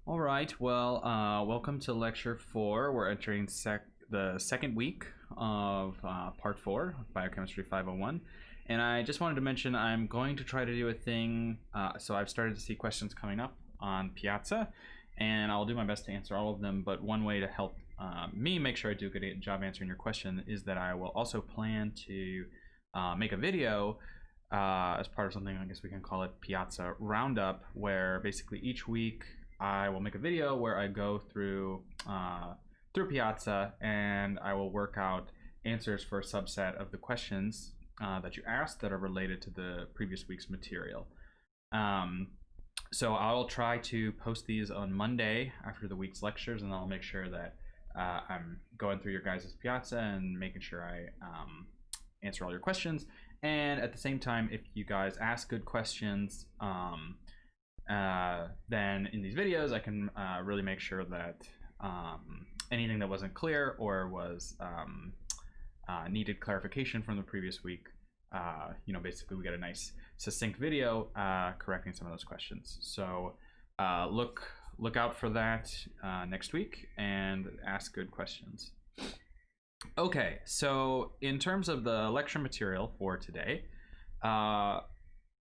All right, well, welcome to Lecture 4. We're entering the second week of Part 4, Biochemistry 501. And I just wanted to mention I'm going to try to do a thing. So I've started to see questions coming up on Piazza, and I'll do my best to answer all of them. But one way to help me make sure I do a good job answering your question is that I will also plan to make a video as part of something, I guess we can call it Piazza Roundup, where basically each week I will make a video where I go through Piazza, and I will work out answers for a subset of the questions that you asked that are related to the previous week's material. So I'll try to post these on Monday after the week's lectures, and I'll make sure that I'm going through your guys' Piazza and making sure I answer all your questions. And at the same time, if you guys ask good questions, then in these videos I can really make sure that anything that wasn't clear or was needed clarification from the previous week, basically we get a nice succinct video correcting some of those questions. So look out for that next week and ask good questions. Okay, so in terms of the lecture material for today,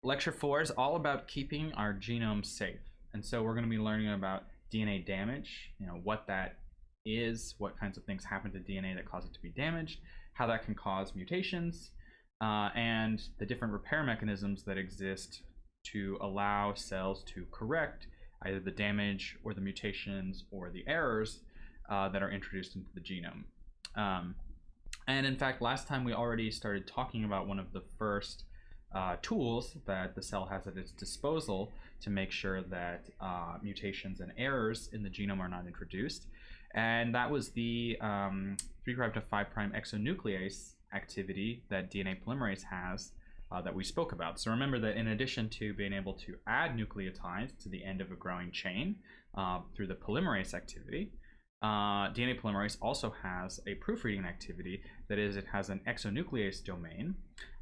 Lecture 4 is all about keeping our genome safe. And so we're going to be learning about DNA damage, what that is, what kinds of things happen to DNA that cause it to be damaged, how that can cause mutations, and the different repair mechanisms that exist to allow cells to correct either the damage or the mutations or the errors that are introduced into the genome. And in fact, last time we already started talking about one of the first tools that the cell has at its disposal to make sure that mutations and errors in the genome are not introduced. And that was the 3' to 5' exonuclease activity that DNA polymerase has that we spoke about. So remember that in addition to being able to add nucleotides to the end of a growing chain through the polymerase activity, DNA polymerase also has a proofreading activity. That is, it has an exonuclease domain,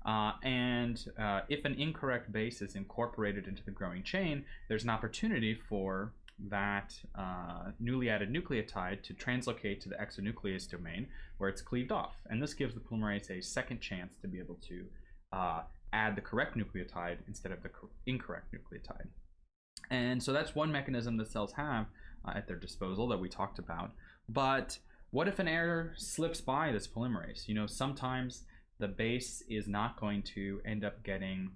and if an incorrect base is incorporated into the growing chain, there's an opportunity for that newly added nucleotide to translocate to the exonuclease domain where it's cleaved off. And this gives the polymerase a second chance to be able to add the correct nucleotide instead of the incorrect nucleotide. And so that's one mechanism that cells have at their disposal that we talked about. But what if an error slips by this polymerase? Sometimes the base is not going to end up getting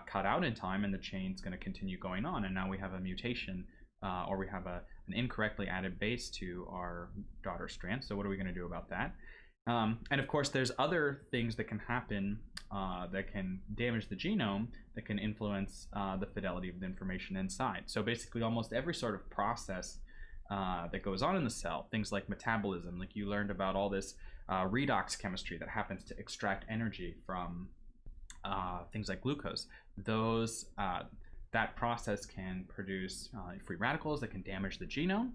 cut out in time, and the chain's going to continue going on, and now we have a mutation or we have an incorrectly added base to our daughter strand. So what are we going to do about that? And of course, there's other things that can happen that can damage the genome, that can influence the fidelity of the information inside. So basically, almost every sort of process that goes on in the cell, things like metabolism, like you learned about all this redox chemistry that happens to extract energy from things like glucose. That process can produce free radicals that can damage the genome.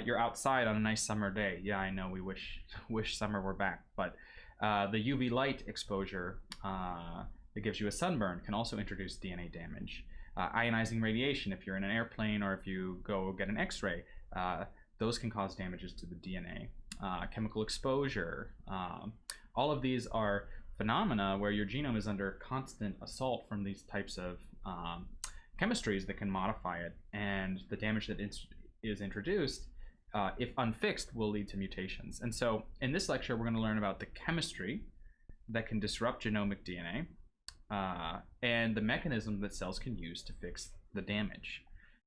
You're outside on a nice summer day. Yeah, I know, we wish summer were back, but the UV light exposure that gives you a sunburn can also introduce DNA damage. Ionizing radiation, if you're in an airplane or if you go get an X-ray, those can cause damages to the DNA. Chemical exposure, all of these are phenomena where your genome is under constant assault from these types of chemistries that can modify it, and the damage that is introduced, if unfixed, will lead to mutations. And so in this lecture, we're going to learn about the chemistry that can disrupt genomic DNA and the mechanism that cells can use to fix the damage.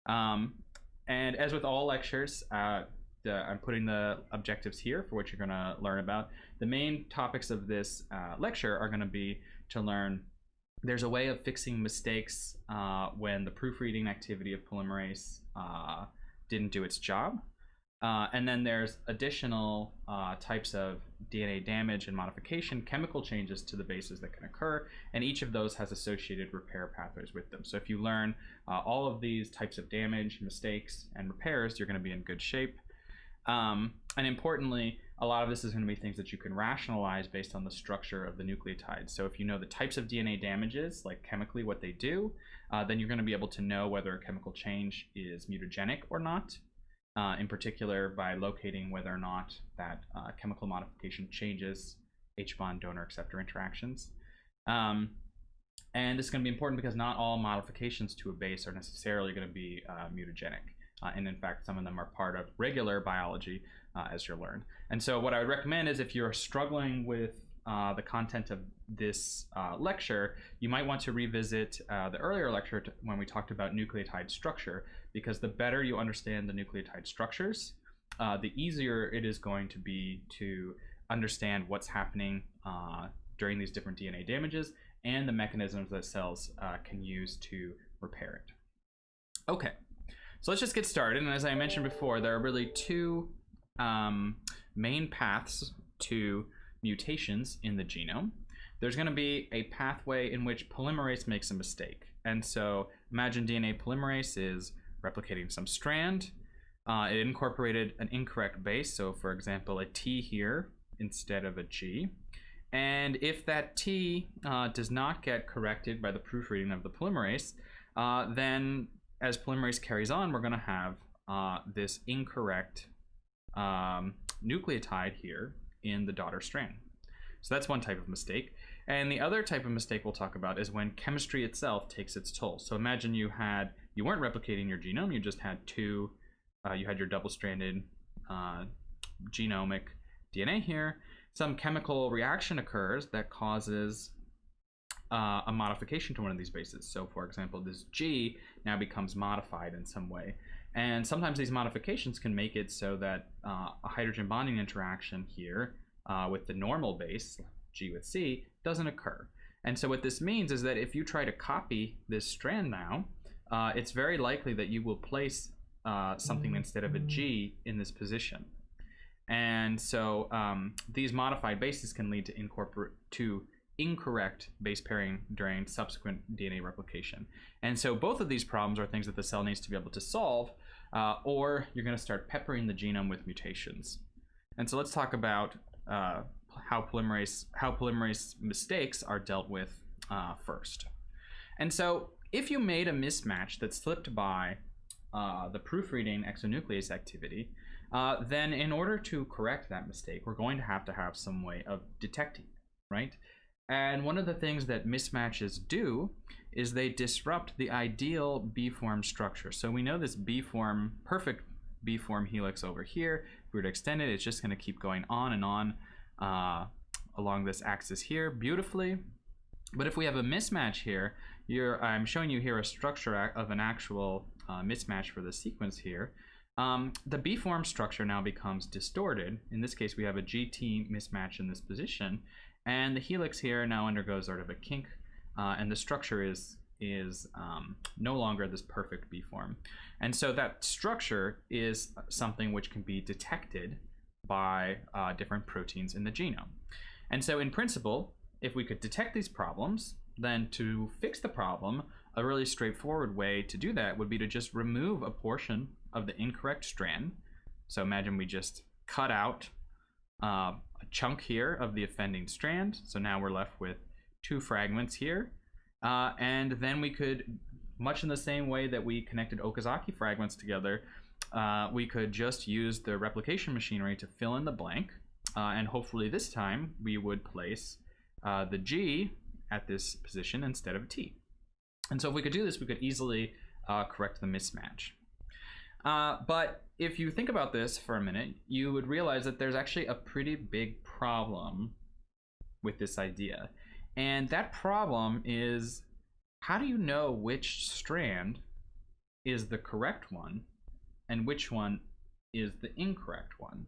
And as with all lectures, I'm putting the objectives here for what you're going to learn about. The main topics of this lecture are going to be to learn there's a way of fixing mistakes when the proofreading activity of polymerase didn't do its job. And then there's additional types of DNA damage and modification, chemical changes to the bases that can occur, and each of those has associated repair pathways with them. So if you learn all of these types of damage, mistakes, and repairs, you're going to be in good shape. And importantly, a lot of this is going to be things that you can rationalize based on the structure of the nucleotides. So if you know the types of DNA damages, like chemically what they do, then you're going to be able to know whether a chemical change is mutagenic or not, in particular by locating whether or not that chemical modification changes H-bond donor-acceptor interactions. And this is going to be important because not all modifications to a base are necessarily going to be mutagenic. And in fact, some of them are part of regular biology as you'll learn. And so what I would recommend is if you're struggling with the content of this lecture, you might want to revisit the earlier lecture when we talked about nucleotide structure, because the better you understand the nucleotide structures, the easier it is going to be to understand what's happening during these different DNA damages and the mechanisms that cells can use to repair it. Okay, so let's just get started. And as I mentioned before, there are really two main paths to mutations in the genome. There's going to be a pathway in which polymerase makes a mistake. And so imagine DNA polymerase is replicating some strand. It incorporated an incorrect base. So for example, a T here instead of a G. And if that T does not get corrected by the proofreading of the polymerase, then as polymerase carries on, we're going to have this incorrect nucleotide here in the daughter strand. So that's one type of mistake. And the other type of mistake we'll talk about is when chemistry itself takes its toll. So imagine you weren't replicating your genome, you just had you had your double-stranded genomic DNA here. Some chemical reaction occurs that causes a modification to one of these bases. So for example, this G now becomes modified in some way. And sometimes these modifications can make it so that a hydrogen bonding interaction here with the normal base, G with C, doesn't occur. And so what this means is that if you try to copy this strand now, it's very likely that you will place something instead of a G in this position. And so these modified bases can lead to incorrect base pairing during subsequent DNA replication. And so both of these problems are things that the cell needs to be able to solve, or you're going to start peppering the genome with mutations. And so let's talk about how polymerase mistakes are dealt with first. And so if you made a mismatch that slipped by the proofreading exonuclease activity, then in order to correct that mistake, we're going to have some way of detecting it, right? And one of the things that mismatches do is they disrupt the ideal B-form structure. So we know this B-form, perfect B-form helix over here. If we were to extend it, it's just going to keep going on and on along this axis here beautifully. But if we have a mismatch here, I'm showing you here a structure of an actual mismatch for the sequence here. The B-form structure now becomes distorted. In this case, we have a GT mismatch in this position, and the helix here now undergoes sort of a kink, and the structure is no longer this perfect B-form. And so that structure is something which can be detected by different proteins in the genome. And so in principle, if we could detect these problems, then to fix the problem, a really straightforward way to do that would be to just remove a portion of the incorrect strand. So imagine we just cut out a chunk here of the offending strand. So now we're left with two fragments here. And then we could, much in the same way that we connected Okazaki fragments together, we could just use the replication machinery to fill in the blank. And hopefully this time we would place the G at this position instead of a T. And so if we could do this, we could easily correct the mismatch. But if you think about this for a minute, you would realize that there's actually a pretty big problem with this idea. And that problem is, how do you know which strand is the correct one and which one is the incorrect one?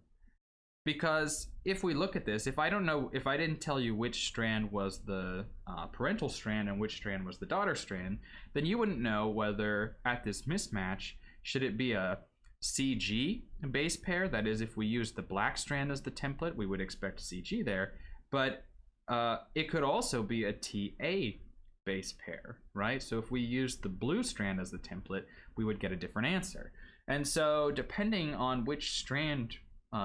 Because if we look at this, if I didn't tell you which strand was the parental strand and which strand was the daughter strand, then you wouldn't know whether at this mismatch, should it be a CG base pair? That is, if we use the black strand as the template, we would expect CG there. But it could also be a TA base pair, right? So if we use the blue strand as the template, we would get a different answer. And so depending on which strand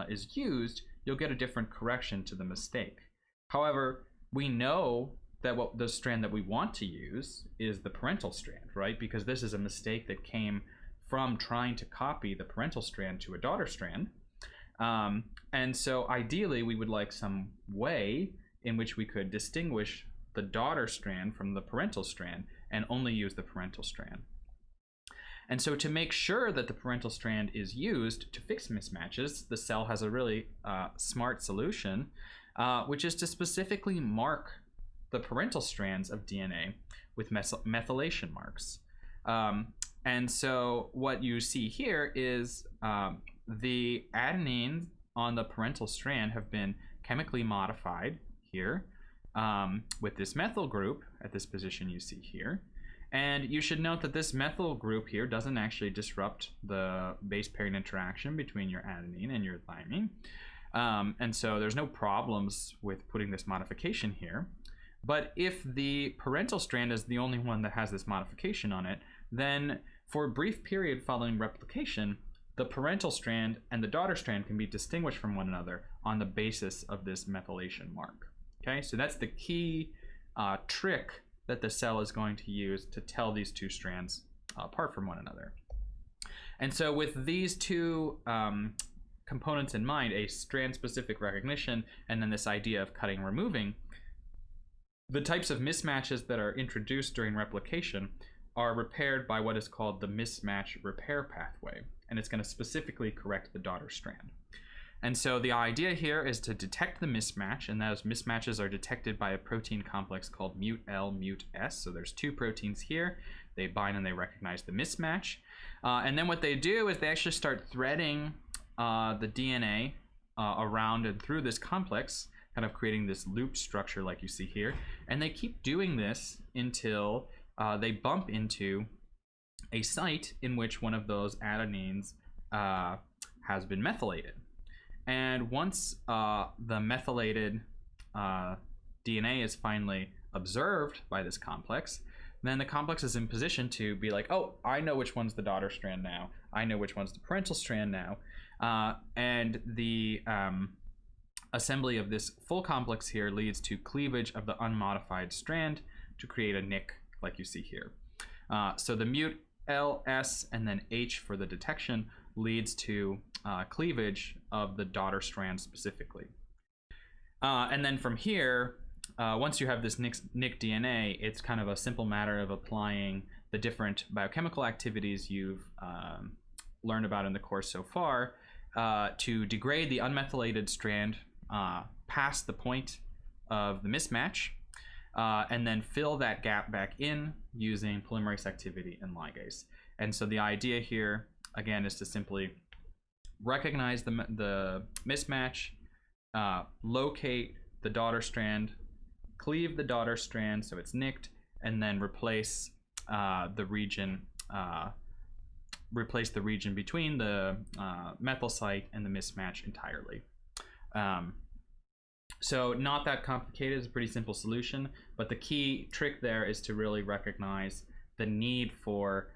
is used, you'll get a different correction to the mistake. However, we know that what the strand that we want to use is the parental strand, right? Because this is a mistake that came from trying to copy the parental strand to a daughter strand. And so ideally, we would like some way in which we could distinguish the daughter strand from the parental strand and only use the parental strand. And so to make sure that the parental strand is used to fix mismatches, the cell has a really smart solution, which is to specifically mark the parental strands of DNA with methylation marks. And so what you see here is the adenines on the parental strand have been chemically modified here with this methyl group at this position you see here. And you should note that this methyl group here doesn't actually disrupt the base pairing interaction between your adenine and your thymine. And so there's no problems with putting this modification here. But if the parental strand is the only one that has this modification on it, then for a brief period following replication, the parental strand and the daughter strand can be distinguished from one another on the basis of this methylation mark. Okay, so that's the key trick that the cell is going to use to tell these two strands apart from one another. And so with these two components in mind, a strand-specific recognition and then this idea of cutting and removing, the types of mismatches that are introduced during replication are repaired by what is called the mismatch repair pathway, and it's going to specifically correct the daughter strand. And so the idea here is to detect the mismatch, and those mismatches are detected by a protein complex called mut-L, mut-S. So there's two proteins here. They bind and they recognize the mismatch. And then what they do is they actually start threading the DNA around and through this complex, kind of creating this loop structure like you see here. And they keep doing this until they bump into a site in which one of those adenines has been methylated. And once the methylated DNA is finally observed by this complex, then the complex is in position to be like, oh, I know which one's the daughter strand now. I know which one's the parental strand now. And the assembly of this full complex here leads to cleavage of the unmodified strand to create a nick like you see here. So the mut-L, S, and then H for the detection leads to cleavage of the daughter strand specifically. And then from here, once you have this nick DNA, it's kind of a simple matter of applying the different biochemical activities you've learned about in the course so far to degrade the unmethylated strand past the point of the mismatch, and then fill that gap back in using polymerase activity and ligase. And so the idea here, again, is to simply recognize the mismatch, locate the daughter strand, cleave the daughter strand so it's nicked, and then replace the region between the methyl site and the mismatch entirely. So not that complicated, it's a pretty simple solution, but the key trick there is to really recognize the need for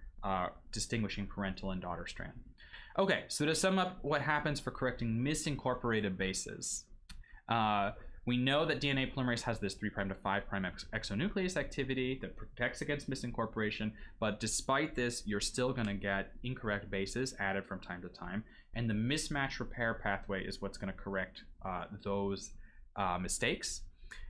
distinguishing parental and daughter strand. Okay, so to sum up what happens for correcting misincorporated bases, we know that DNA polymerase has this 3' to 5' exonuclease activity that protects against misincorporation, but despite this, you're still going to get incorrect bases added from time to time, and the mismatch repair pathway is what's going to correct those mistakes.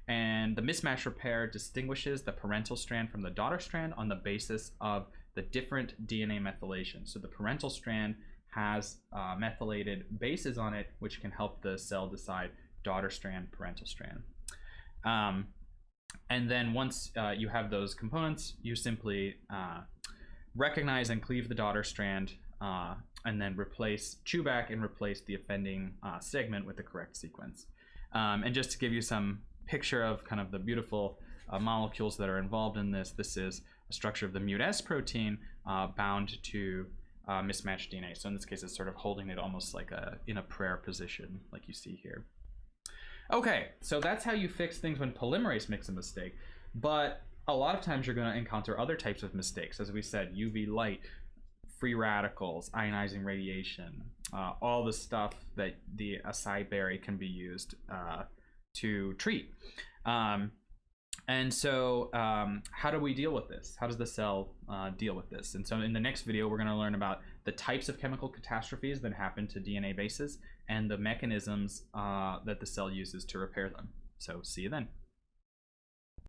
And the mismatch repair distinguishes the parental strand from the daughter strand on the basis of the different DNA methylation. So the parental strand has methylated bases on it, which can help the cell decide daughter strand, parental strand. And then once you have those components, you simply recognize and cleave the daughter strand, and then chew back and replace the offending segment with the correct sequence. And just to give you some picture of kind of the beautiful molecules that are involved in this, this is a structure of the mut-S protein bound to mismatched DNA. So in this case, it's sort of holding it almost like in a prayer position, like you see here. Okay, so that's how you fix things when polymerase makes a mistake. But a lot of times you're going to encounter other types of mistakes. As we said, UV light, free radicals, ionizing radiation, all the stuff that the acai berry can be used to treat. And so how do we deal with this? How does the cell deal with this? And so in the next video, we're going to learn about the types of chemical catastrophes that happen to DNA bases and the mechanisms that the cell uses to repair them. So see you then.